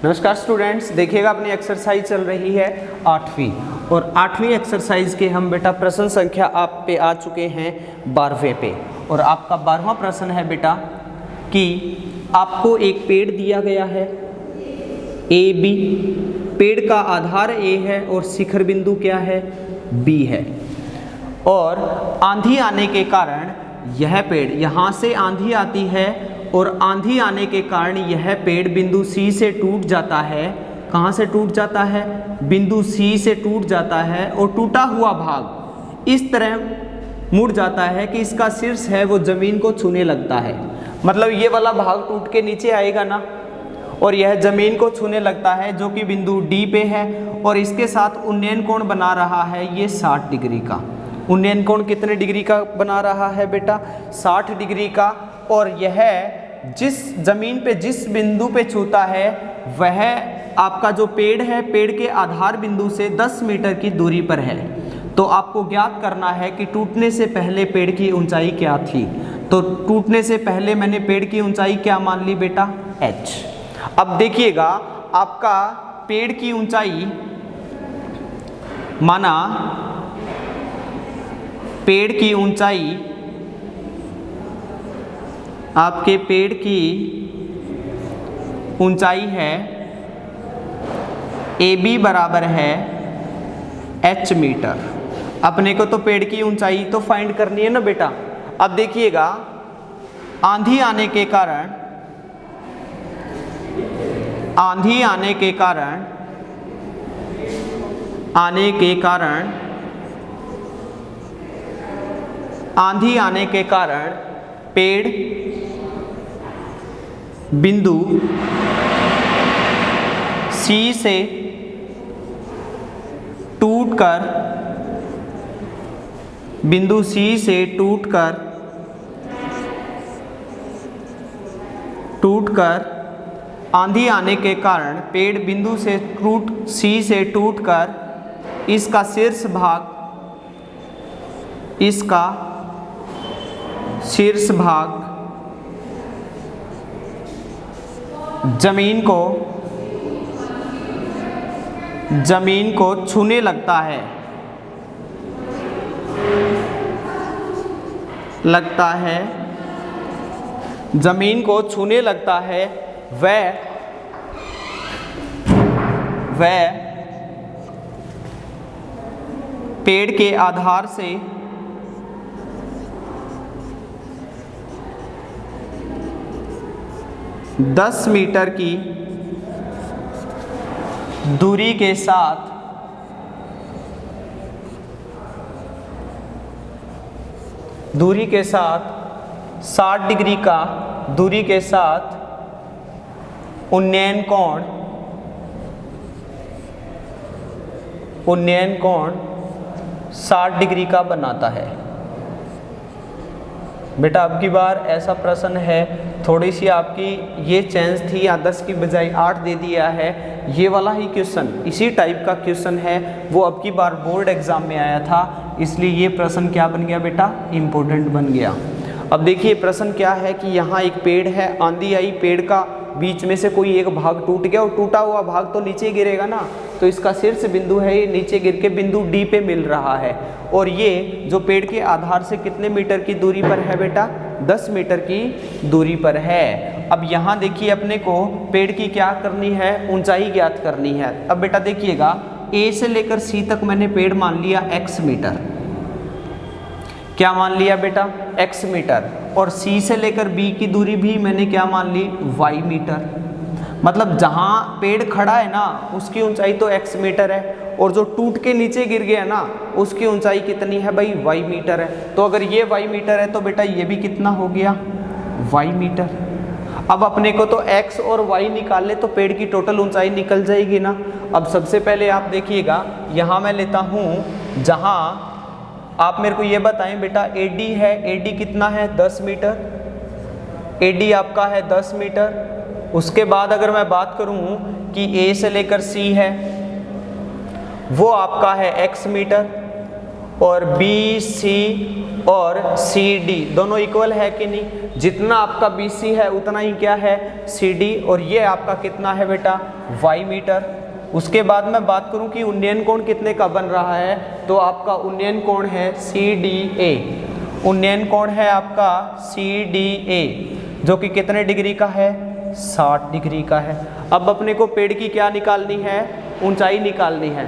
नमस्कार स्टूडेंट्स, देखिएगा अपनी एक्सरसाइज चल रही है 8वीं और 8वीं एक्सरसाइज के हम बेटा प्रश्न संख्या आप पे आ चुके हैं 12वें पे। और आपका 12वां प्रश्न है बेटा कि आपको एक पेड़ दिया गया है ए बी, पेड़ का आधार ए है और शिखर बिंदु क्या है बी है। और आंधी आने के कारण यह पेड़ यहाँ से आंधी आती है और आंधी आने के कारण यह पेड़ बिंदु सी से टूट जाता है। कहाँ से टूट जाता है? बिंदु सी से टूट जाता है और टूटा हुआ भाग इस तरह मुड़ जाता है कि इसका शीर्ष है वो जमीन को छूने लगता है। मतलब ये वाला भाग टूट के नीचे आएगा ना और यह जमीन को छूने लगता है जो कि बिंदु डी पे है और इसके साथ उन्नयन कोण बना रहा है ये 60 डिग्री का। उन्नयन कोण कितने डिग्री का बना रहा है बेटा? 60 डिग्री का। और यह जिस जमीन पे जिस बिंदु पे छूता है वह आपका जो पेड़ है, पेड़ के आधार बिंदु से 10 मीटर की दूरी पर है। तो आपको ज्ञात करना है कि टूटने से पहले पेड़ की ऊंचाई क्या थी। तो टूटने से पहले मैंने पेड़ की ऊंचाई क्या मान ली बेटा? h। अब देखिएगा आपका पेड़ की ऊंचाई माना, पेड़ की ऊंचाई आपके पेड़ की ऊंचाई है ए बी बराबर है h मीटर। अपने को तो पेड़ की ऊंचाई तो फाइंड करनी है ना बेटा। अब देखिएगा आंधी आने के कारण आंधी आने के कारण पेड़ बिंदु सी से टूटकर आंधी आने के कारण पेड़ बिंदु से सी से टूटकर इसका शीर्ष भाग जमीन को छूने लगता है जमीन को छूने लगता है। वह पेड़ के आधार से 10 मीटर की दूरी के साथ दूरी के साथ 60 डिग्री का दूरी के साथ उन्नयन कोण 60 डिग्री का बनाता है। बेटा अब की बार ऐसा प्रश्न है, थोड़ी सी आपकी ये चेंज थी, या 10 की बजाय 8 दे दिया है। ये वाला ही क्वेश्चन, इसी टाइप का क्वेश्चन है, वो अब की बार बोर्ड एग्जाम में आया था, इसलिए ये प्रश्न क्या बन गया बेटा? इम्पोर्टेंट बन गया। अब देखिए प्रश्न क्या है कि यहाँ एक पेड़ है, आंधी आई, पेड़ का बीच में से कोई एक भाग टूट गया और टूटा हुआ भाग तो नीचे गिरेगा ना, तो इसका शीर्ष बिंदु है ये नीचे गिर के बिंदु डी पे मिल रहा है। और ये जो पेड़ के आधार से कितने मीटर की दूरी पर है बेटा? 10 मीटर की दूरी पर है। अब यहाँ देखिए अपने को पेड़ की क्या करनी है? ऊंचाई ज्ञात करनी है। अब बेटा देखिएगा ए से लेकर सी तक मैंने पेड़ मान लिया x मीटर। क्या मान लिया बेटा? x metre. और सी से लेकर बी की दूरी भी मैंने क्या मान ली? y metre. मतलब जहाँ पेड़ खड़ा है ना उसकी ऊंचाई तो x मीटर है और जो टूट के नीचे गिर गया ना उसकी ऊंचाई कितनी है भाई? y मीटर है। तो अगर ये y मीटर है तो बेटा ये भी कितना हो गया? y metre. अब अपने को तो x और y निकाल ले तो पेड़ की टोटल ऊंचाई निकल जाएगी ना। अब सबसे पहले आप देखिएगा यहाँ मैं लेता हूँ, जहाँ आप मेरे को ये बताएं बेटा AD है, AD कितना है? 10 मीटर। AD आपका है 10 मीटर। उसके बाद अगर मैं बात करूं कि A से लेकर C है वो आपका है x मीटर और बी सी और सी डी दोनों इक्वल है कि नहीं। जितना आपका बी सी है उतना ही क्या है सी डी, और ये आपका कितना है बेटा वाई मीटर। उसके बाद मैं बात करूं कि उन्नयन कोण कितने का बन रहा है, तो आपका उन्नयन कोण है सी डी ए। उन्नयन कोण है आपका सी डी ए जो कि कितने डिग्री का है 60 डिग्री का है। अब अपने को पेड़ की क्या निकालनी है ऊंचाई निकालनी है।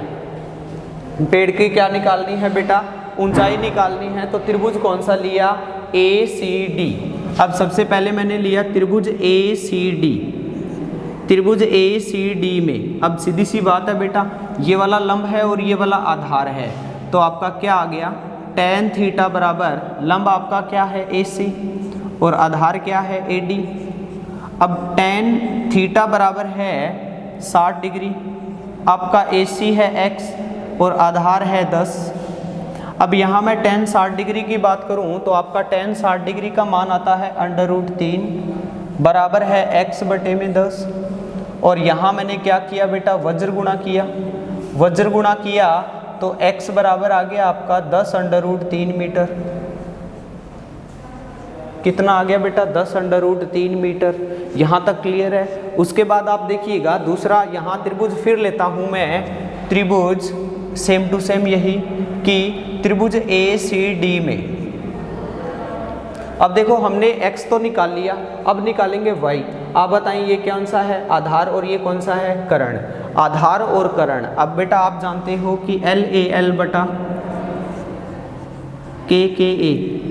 पेड़ की क्या निकालनी है बेटा ऊंचाई निकालनी है। तो त्रिभुज कौन सा लिया ए सी डी। अब सबसे पहले मैंने लिया त्रिभुज ए सी डी। त्रिभुज ए सी डी में अब सीधी सी बात है बेटा ये वाला लंब है और ये वाला आधार है, तो आपका क्या आ गया tan थीटा बराबर लंब आपका क्या है ए सी और आधार क्या है ए डी। अब tan थीटा बराबर है 60 डिग्री, आपका ए सी है x और आधार है 10। अब यहाँ मैं tan 60 डिग्री की बात करूँ तो आपका tan 60 डिग्री का मान आता है √3 बराबर है x बटे में 10। और यहाँ मैंने क्या किया बेटा वज्र गुणा किया। वज्र गुणा किया तो x बराबर आ गया आपका 10√3 मीटर। कितना आ गया बेटा 10√3 मीटर। यहाँ तक क्लियर है। उसके बाद आप देखिएगा दूसरा यहाँ त्रिभुज फिर लेता हूँ मैं, त्रिभुज सेम टू सेम यही कि त्रिभुज ए सी डी में। अब देखो हमने x तो निकाल लिया, अब निकालेंगे y। आप बताएं ये कौन सा है आधार और ये कौन सा है कर्ण। आधार और कर्ण अब बेटा आप जानते हो कि एल ए एल बटा के ए।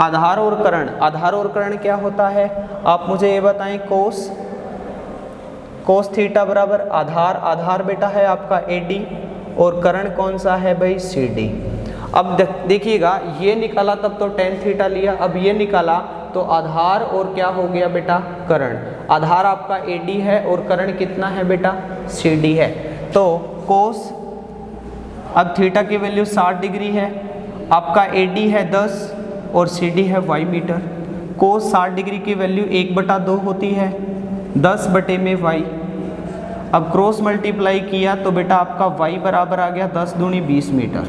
आधार और कर्ण, आधार और कर्ण क्या होता है आप मुझे ये बताएं। कोस थीटा बराबर आधार, आधार बेटा है आपका ए डी और कर्ण कौन सा है भाई सी डी। अब देखिएगा ये निकाला तब तो tan थीटा लिया, अब ये निकाला तो आधार और क्या हो गया बेटा कर्ण। आधार आपका ए डी है और कर्ण कितना है बेटा सी डी है। तो कोस अब थीटा की वैल्यू 60 डिग्री है, आपका ए डी है 10 और सी डी है वाई मीटर। कोस 60 डिग्री की वैल्यू 1/2 होती है 10 बटे में वाई। अब क्रॉस मल्टीप्लाई किया तो बेटा आपका वाई बराबर आ गया 10 दूनी 20 मीटर।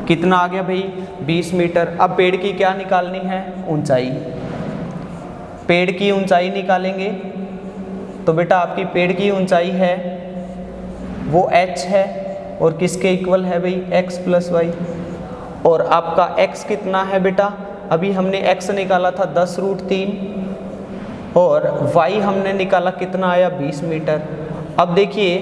कितना आ गया भाई 20 मीटर। अब पेड़ की क्या निकालनी है ऊंचाई। पेड़ की ऊंचाई निकालेंगे तो बेटा आपकी पेड़ की ऊंचाई है वो h है और किसके इक्वल है भाई x + y। और आपका x कितना है बेटा अभी हमने x निकाला था 10√3 और y हमने निकाला कितना आया 20 मीटर। अब देखिए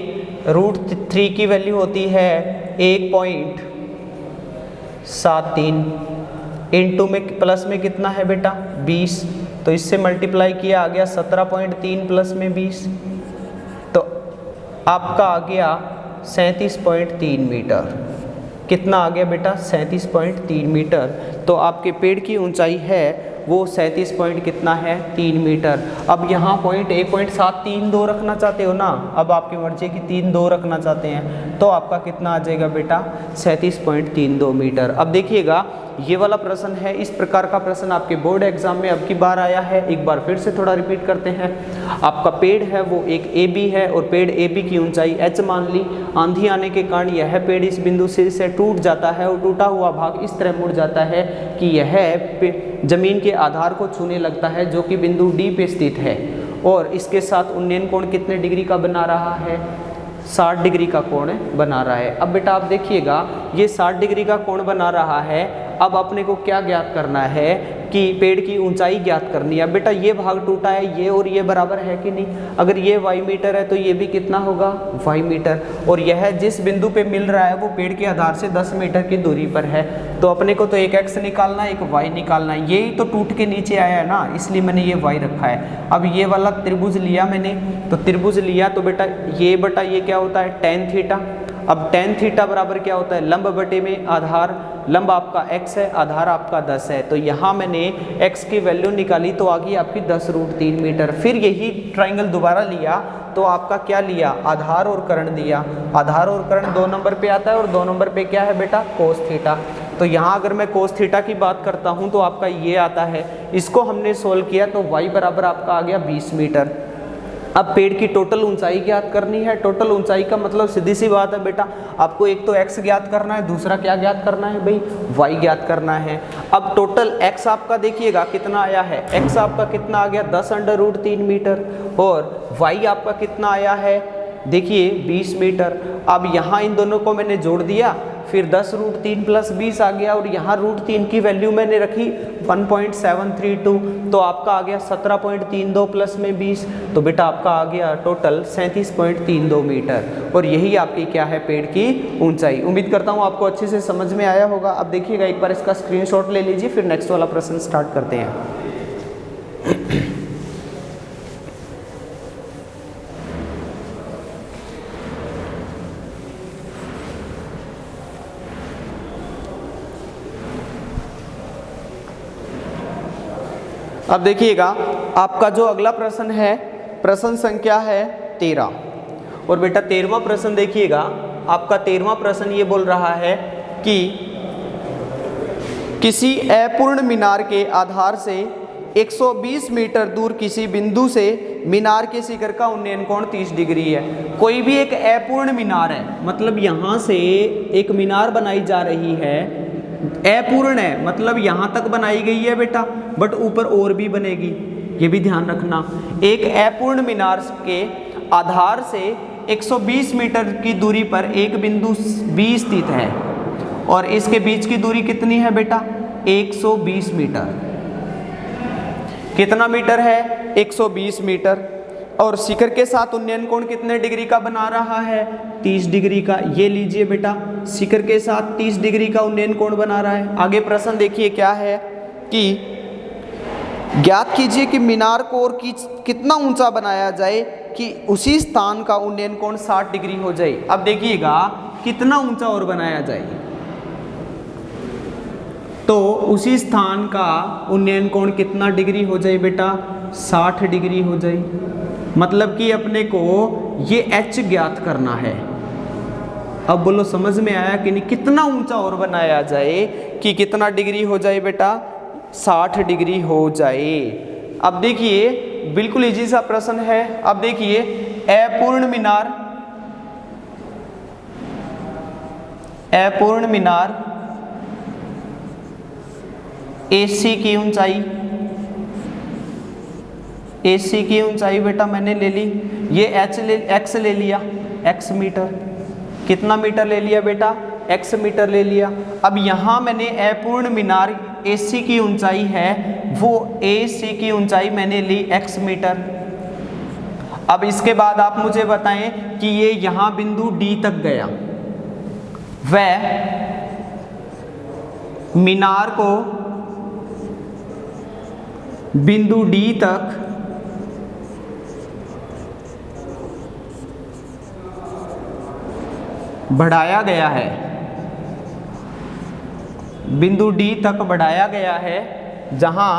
√3 की वैल्यू होती है 1.73 इंटू में प्लस में कितना है बेटा 20, तो इससे मल्टीप्लाई किया आ गया 17.3 प्लस में 20, तो आपका आ गया 37.3 मीटर। कितना आ गया बेटा 37.3 मीटर। तो आपके पेड़ की ऊंचाई है वो 37 पॉइंट कितना है 3 मीटर। अब यहाँ पॉइंट 1.732 रखना चाहते हो ना, अब आपकी मर्जी की 32 रखना चाहते हैं तो आपका कितना आ जाएगा बेटा 37.32 मीटर। अब देखिएगा ये वाला प्रश्न है, इस प्रकार का प्रश्न आपके बोर्ड एग्जाम में अब की बार आया है। एक बार फिर से थोड़ा रिपीट करते हैं। आपका पेड़ है वो एक ए बी है और पेड़ ए बी की ऊंचाई h मान ली। आंधी आने के कारण यह पेड़ इस बिंदु से टूट जाता है और टूटा हुआ भाग इस तरह मुड़ जाता है कि यह जमीन के आधार को छूने लगता है जो कि बिंदु डी पे स्थित है। और इसके साथ उन्नयन कोण कितने डिग्री का बना रहा है 60 डिग्री का कोण बना रहा है। अब बेटा आप देखिएगा ये 60 डिग्री का कोण बना रहा है। अब अपने को क्या ज्ञात करना है कि पेड़ की ऊंचाई ज्ञात करनी है। बेटा ये भाग टूटा है ये और ये बराबर है कि नहीं, अगर ये वाई मीटर है तो ये भी कितना होगा वाई मीटर, और यह जिस बिंदु पे मिल रहा है वो पेड़ के आधार से 10 मीटर की दूरी पर है। तो अपने को तो एक एक्स निकालना है एक वाई निकालना है, यही तो टूट के नीचे आया है ना, इसलिए मैंने ये वाई रखा है। अब ये वाला त्रिभुज लिया मैंने, तो त्रिभुज लिया तो बेटा ये बटा ये क्या होता है tan थीटा। अब tan थीटा बराबर क्या होता है लंब बटे में आधार, लंब आपका x है आधार आपका 10 है, तो यहाँ मैंने x की वैल्यू निकाली तो आ गई आपकी 10√3 मीटर। फिर यही ट्राइंगल दोबारा लिया तो आपका क्या लिया आधार और कर्ण दिया। आधार और कर्ण 2 नंबर पे आता है और 2 नंबर पे क्या है बेटा कोस थीटा। तो यहाँ अगर मैं कोस थीटा की बात करता हूँ तो आपका ये आता है, इसको हमने सोल्व किया तो y बराबर आपका आ गया 20 मीटर। अब पेड़ की टोटल ऊंचाई ज्ञात करनी है। टोटल ऊंचाई का मतलब सीधी सी बात है बेटा, आपको एक तो x ज्ञात करना है, दूसरा क्या ज्ञात करना है भाई, y ज्ञात करना है। अब टोटल x आपका देखिएगा कितना आया है, x आपका कितना आ गया 10√3 मीटर, और y आपका कितना आया है देखिए 20 मीटर। अब यहाँ इन दोनों को मैंने जोड़ दिया, फिर 10√3 + 20 आ गया, और यहाँ √3 की वैल्यू मैंने रखी 1.732, तो आपका आ गया 17.32 प्लस में 20, तो बेटा आपका आ गया टोटल 37.32 मीटर। और यही आपकी क्या है, पेड़ की ऊंचाई। उम्मीद करता हूँ आपको अच्छे से समझ में आया होगा। अब देखिएगा एक बार इसका स्क्रीनशॉट ले लीजिए, फिर नेक्स्ट वाला प्रश्न स्टार्ट करते हैं। अब देखिएगा आपका जो अगला प्रश्न है, प्रश्न संख्या है 13, और बेटा 13वां प्रश्न देखिएगा, आपका 13वां प्रश्न ये बोल रहा है कि किसी अपूर्ण मीनार के आधार से 120 मीटर दूर किसी बिंदु से मीनार के शिखर का उन्नयन कोण 30 डिग्री है। कोई भी एक अपूर्ण मीनार है, मतलब यहाँ से एक मीनार बनाई जा रही है, अपूर्ण है मतलब यहाँ तक बनाई गई है बेटा, बट ऊपर और भी बनेगी, ये भी ध्यान रखना। एक अपूर्ण मीनार के आधार से 120 मीटर की दूरी पर एक बिंदु B स्थित है, और इसके बीच की दूरी कितनी है बेटा 120 मीटर। कितना मीटर है 120 मीटर, और शिखर के साथ उन्नयन कोण कितने डिग्री का बना रहा है 30 डिग्री का। ये लीजिए बेटा, शिखर के साथ 30 डिग्री का उन्नयन कोण बना रहा है। आगे प्रश्न देखिए क्या है कि ज्ञात कीजिए कि मीनार को और कितना ऊंचा बनाया जाए कि उसी स्थान का उन्नयन कोण 60 डिग्री हो जाए। अब देखिएगा कितना ऊंचा और बनाया जाए, तो उसी स्थान का उन्नयन कोण कितना डिग्री हो जाए बेटा 60 डिग्री हो जाए। मतलब कि अपने को ये h ज्ञात करना है। अब बोलो समझ में आया कि नहीं, कितना ऊंचा और बनाया जाए कि कितना डिग्री हो जाए बेटा 60 डिग्री हो जाए। अब देखिए बिल्कुल इजी सा प्रश्न है। अब देखिए अपूर्ण मीनार AC की ऊंचाई बेटा मैंने ले ली, ये x ले लिया, x मीटर, कितना मीटर ले लिया बेटा x मीटर ले लिया। अब यहाँ मैंने अपूर्ण मीनार AC की ऊंचाई है, वो AC की ऊंचाई मैंने ली x मीटर। अब इसके बाद आप मुझे बताएं कि ये यहाँ बिंदु D तक गया, वह मीनार को बिंदु D तक बढ़ाया गया है, बिंदु D तक बढ़ाया गया है, जहां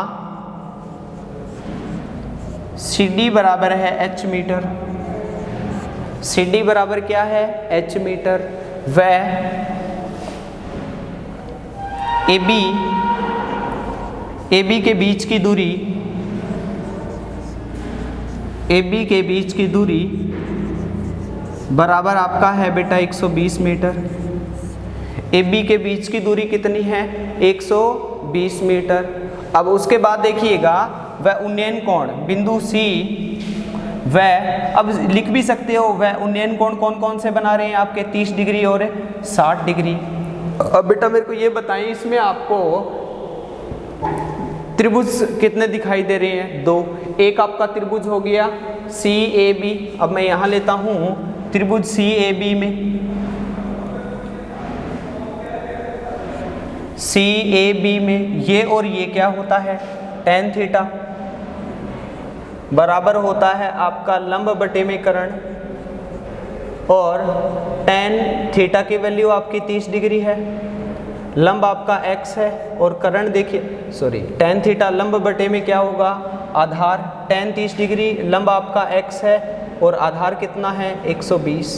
CD बराबर है h मीटर। CD बराबर क्या है h मीटर। वह AB के बीच की दूरी बराबर आपका है बेटा 120 मीटर। AB के बीच की दूरी कितनी है 120 मीटर। अब उसके बाद देखिएगा वह उन्नयन कोण बिंदु C, वह अब लिख भी सकते हो, वह उन्नयन कोण कौन कौन से बना रहे हैं आपके 30 डिग्री और 60 डिग्री। अब बेटा मेरे को ये बताएं, इसमें आपको त्रिभुज कितने दिखाई दे रहे हैं 2। एक आपका त्रिभुज हो गया CAB। अब मैं यहाँ लेता हूँ त्रिभुज CAB में ये और ये क्या होता है tan थीटा बराबर होता है आपका लंब बटे में कर्ण, और tan थीटा की वैल्यू आपकी 30 डिग्री है, लंब आपका x है, और कर्ण देखिए tan थीटा लंब बटे में क्या होगा आधार, tan 30 डिग्री, लंब आपका x है और आधार कितना है 120।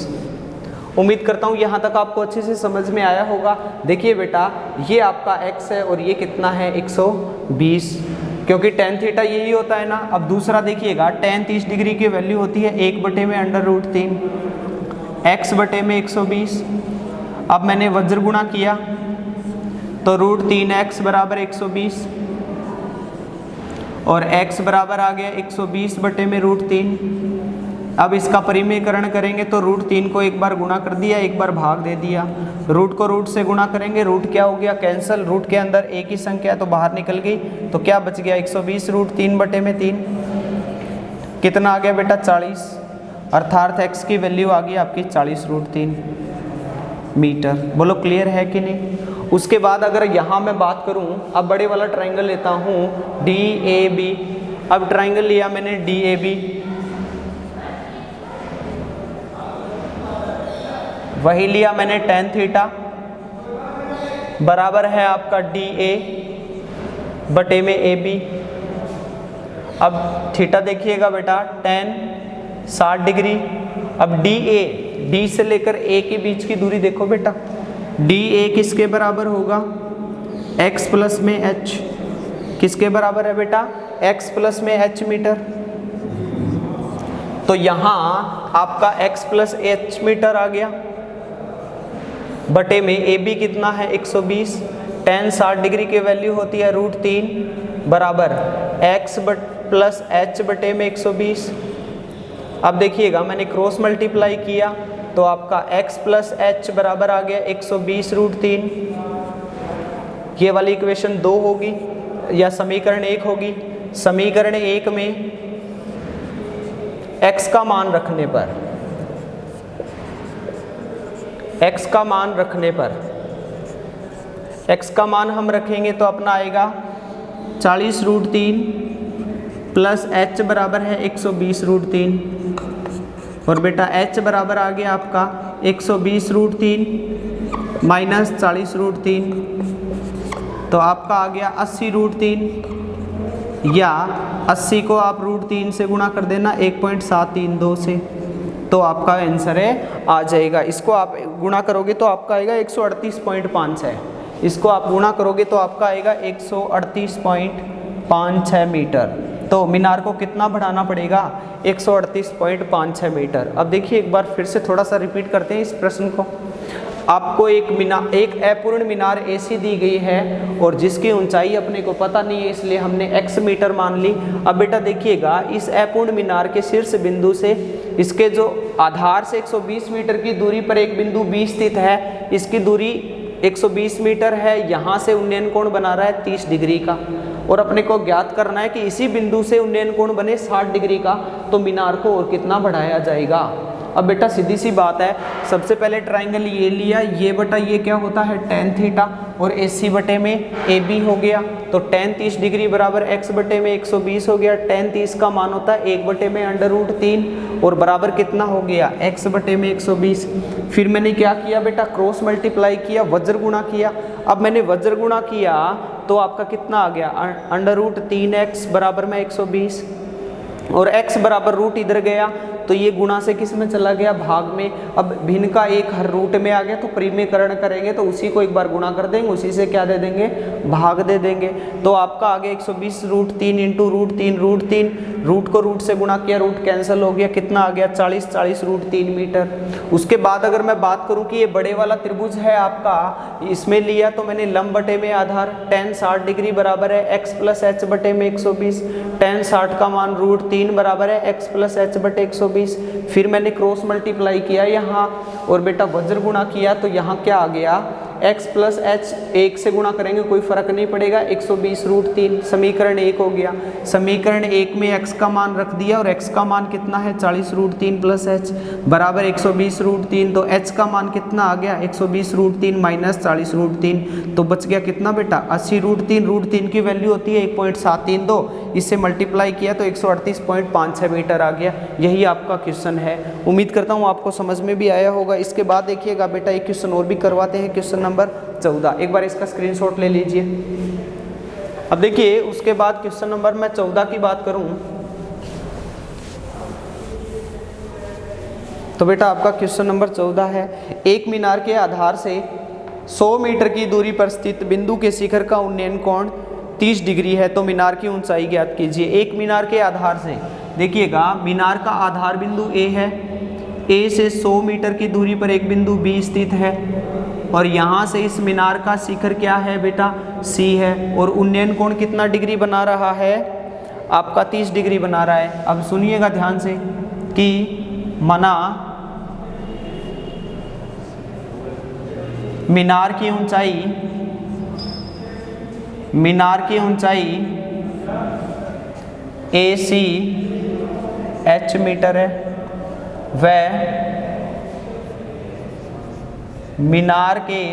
उम्मीद करता हूँ यहाँ तक आपको अच्छे से समझ में आया होगा। देखिए बेटा ये आपका x है और ये कितना है 120, क्योंकि टेन थीटा यही होता है ना। अब दूसरा देखिएगा, टेन 30 डिग्री की वैल्यू होती है 1/√3 x बटे में 120। अब मैंने वज्र गुणा किया तो √3x बराबर 120 और x बराबर आ गया 120 बटे में √3। अब इसका परिमेयकरण करेंगे तो √3 को एक बार गुणा कर दिया, एक बार भाग दे दिया। रूट को रूट से गुणा करेंगे, रूट क्या हो गया कैंसल, रूट के अंदर एक ही संख्या तो बाहर निकल गई, तो क्या बच गया 120 √3 बटे में 3। कितना आ गया बेटा 40, अर्थात x की वैल्यू आ गई आपकी 40 √3 मीटर। बोलो क्लियर है कि नहीं। उसके बाद अगर यहाँ मैं बात करूँ, अब बड़े वाला ट्राइंगल लेता हूँ DAB। अब ट्राइंगल लिया मैंने DAB, वही लिया मैंने tan थीटा बराबर है आपका DA बटे में AB। अब थीटा देखिएगा बेटा tan 60 डिग्री। अब DA, D से लेकर A के बीच की दूरी देखो बेटा, DA किसके बराबर होगा, x प्लस में h। किसके बराबर है बेटा, x प्लस में h मीटर। तो यहाँ आपका x प्लस h मीटर आ गया, बटे में AB कितना है 120। tan 60 डिग्री की वैल्यू होती है √3 बराबर x प्लस h बटे में 120। अब देखिएगा मैंने क्रॉस मल्टीप्लाई किया तो आपका x प्लस h बराबर आ गया 120 √3। ये वाली इक्वेशन 2 होगी या समीकरण 1 होगी। समीकरण 1 में x का मान रखने पर, x का मान रखने पर, x का मान हम रखेंगे तो अपना आएगा 40 √3 प्लस h बराबर है 120 √3 और बेटा h बराबर आ गया आपका 120 √3 माइनस 40 √3, तो आपका आ गया 80 √3, या 80 को आप √3 से गुणा कर देना 1.732 से, तो आपका आंसर है आ जाएगा। इसको आप गुणा करोगे तो आपका आएगा 138.5 है। इसको आप गुणा करोगे तो आपका आएगा 138.56 मीटर। तो मीनार को कितना बढ़ाना पड़ेगा, 138.56 मीटर। अब देखिए एक बार फिर से थोड़ा सा रिपीट करते हैं इस प्रश्न को। आपको एक अपूर्ण मीनार ऐसी दी गई है और जिसकी ऊंचाई अपने को पता नहीं है, इसलिए हमने x मीटर मान ली। अब बेटा देखिएगा, इस अपूर्ण मीनार के शीर्ष बिंदु से इसके जो आधार से 120 मीटर की दूरी पर एक बिंदु B स्थित है, इसकी दूरी 120 मीटर है। यहाँ से उन्नयन कोण बना रहा है 30 डिग्री का, और अपने को ज्ञात करना है कि इसी बिंदु से उन्नयन कोण बने 60 डिग्री का, तो मीनार को और कितना बढ़ाया जाएगा। अब बेटा सीधी सी बात है, सबसे पहले ट्राइंगल ये लिया, ये बटा ये क्या होता है tan थीटा, और AC बटे में AB हो गया, तो tan 30 डिग्री बराबर x बटे में 120 हो गया। tan 30 का मान होता है 1 बटे में √3 और बराबर कितना हो गया x बटे में 120। फिर मैंने क्या किया बेटा, क्रॉस मल्टीप्लाई किया, वज्र गुणा किया। अब मैंने वज्र गुणा किया तो आपका कितना आ गया, √3x बराबर में 120, और x बराबर रूट इधर गया तो ये गुणा से किस में चला गया, भाग में। अब भिन्न का एक हर रूट में आ गया तो परिमेयकरण करेंगे तो उसी को एक बार गुणा कर देंगे, उसी से क्या दे देंगे, भाग दे देंगे। तो आपका आ गया 120 √3 इंटू √3, रूट को रूट से गुणा किया, रूट कैंसिल हो गया, कितना आ गया 40 √3 मीटर। उसके बाद अगर मैं बात करूं कि ये बड़े वाला त्रिभुज है आपका, इसमें लिया तो मैंने लंब बटे में आधार, tan 60 डिग्री बराबर है x प्लस h बटे में 120, tan 60 का मान √3 बराबर है x प्लस h बटे 120। फिर मैंने क्रॉस मल्टीप्लाई किया यहाँ, और बेटा वज्र गुणा किया तो यहाँ क्या आ गया, x प्लस h 1 से गुणा करेंगे कोई फर्क नहीं पड़ेगा, 120 √3, समीकरण 1 हो गया। समीकरण 1 में x का मान रख दिया और x का मान कितना है 40 √3 प्लस h बराबर 120 √3, तो h का मान कितना आ गया 120 √3 माइनस 40 √3, तो बच गया कितना बेटा 80 √3 की वैल्यू होती है 1.732, इससे मल्टीप्लाई किया तो 138.56 मीटर आ गया। यही आपका क्वेश्चन है। उम्मीद करता हूँ आपको समझ में भी आया होगा। इसके बाद देखिएगा बेटा एक क्वेश्चन और भी करवाते हैं, क्वेश्चन नंबर 14। एक बार इसका स्क्रीनशॉट ले लीजिए। अब देखिए उसके बाद क्वेश्चन नंबर मैं 14 की बात करूं तो बेटा आपका क्वेश्चन नंबर 14 है, एक मीनार के आधार से 100 मीटर की दूरी पर स्थित बिंदु के शिखर का उन्नयन कोण 30 डिग्री है, तो मीनार की ऊंचाई ज्ञात कीजिए। एक मीनार के आधार से देखिएगा, मीनार का आधार बिंदु ए है, ए से 100 मीटर की दूरी पर एक बिंदु बी स्थित है, और यहाँ से इस मीनार का शिखर क्या है बेटा, सी है, और उन्नयन कोण कितना डिग्री बना रहा है, आपका 30 डिग्री बना रहा है। अब सुनिएगा ध्यान से कि मना मीनार की ऊंचाई AC h मीटर है, वह मीनार के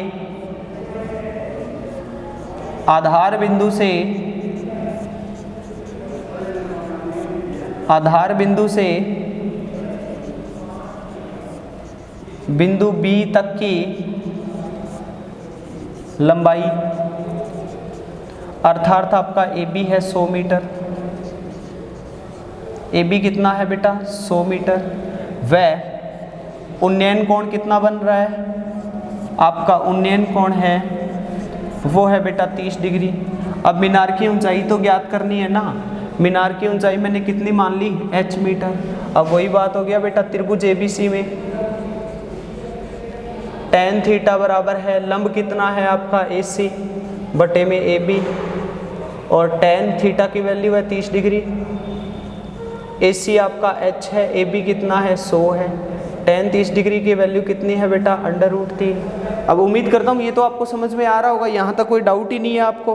आधार बिंदु से बिंदु B तक की लंबाई, अर्थात आपका AB है 100 मीटर, AB कितना है बेटा 100 मीटर, वह उन्नयन कोण कितना बन रहा है, आपका उन्नयन कोण है वो है बेटा 30 डिग्री। अब मीनार की ऊंचाई तो ज्ञात करनी है ना, मीनार की ऊंचाई मैंने कितनी मान ली, h मीटर। अब वही बात हो गया बेटा, त्रिभुज ABC में tan थीटा बराबर है, लंब कितना है आपका AC बटे में AB, और tan थीटा की वैल्यू है 30 डिग्री, AC आपका h है, AB कितना है 100 है, tan 30 डिग्री की वैल्यू कितनी है बेटा √3। अब उम्मीद करता हूँ ये तो आपको समझ में आ रहा होगा, यहाँ तक कोई डाउट ही नहीं है आपको।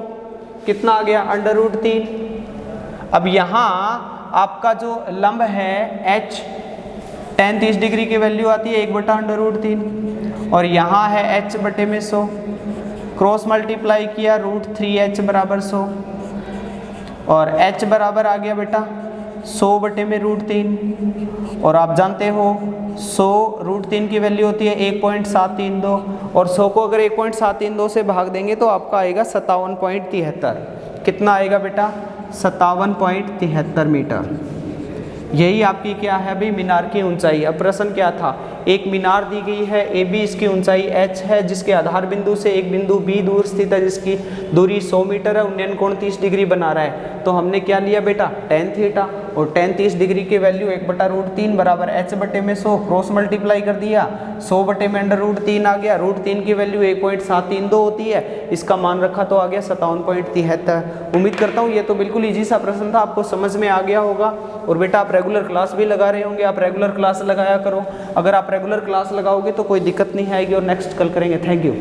कितना आ गया √3। अब यहाँ आपका जो लंब है h, tan 30 डिग्री की वैल्यू आती है 1/√3, और यहाँ है h बटे में 100, क्रॉस मल्टीप्लाई किया √3h बराबर 100, और h बराबर आ गया बेटा 100 बटे में √3, और आप जानते हो 100 √3 की वैल्यू होती है 1.732, और 100 को अगर 1.732 से भाग देंगे तो आपका आएगा 57.73। कितना आएगा बेटा 57.73 मीटर। यही आपकी क्या है भाई, मीनार की ऊंचाई। अब प्रश्न क्या था, एक मीनार दी गई है AB, इसकी ऊंचाई h है, जिसके आधार बिंदु से एक बिंदु B दूर स्थित है, जिसकी दूरी 100 मीटर है, उन्नयन कोण 30 डिग्री बना रहा है। तो हमने क्या लिया बेटा tan थीटा, और tan 30 डिग्री की वैल्यू 1/√3 बराबर h बटे में 100, क्रॉस मल्टीप्लाई कर दिया 100 बटे में √3 आ गया, √3 की वैल्यू 1.732 होती है, इसका मान रखा तो आ गया 57.73। उम्मीद करता हूँ ये तो बिल्कुल ईजी सा प्रश्न था, आपको समझ में आ गया होगा। और बेटा आप रेगुलर क्लास भी लगा रहे होंगे, आप रेगुलर क्लास लगाया करो, अगर आप रेगुलर क्लास लगाओगे तो कोई दिक्कत नहीं आएगी। और नेक्स्ट कल करेंगे। Thank you.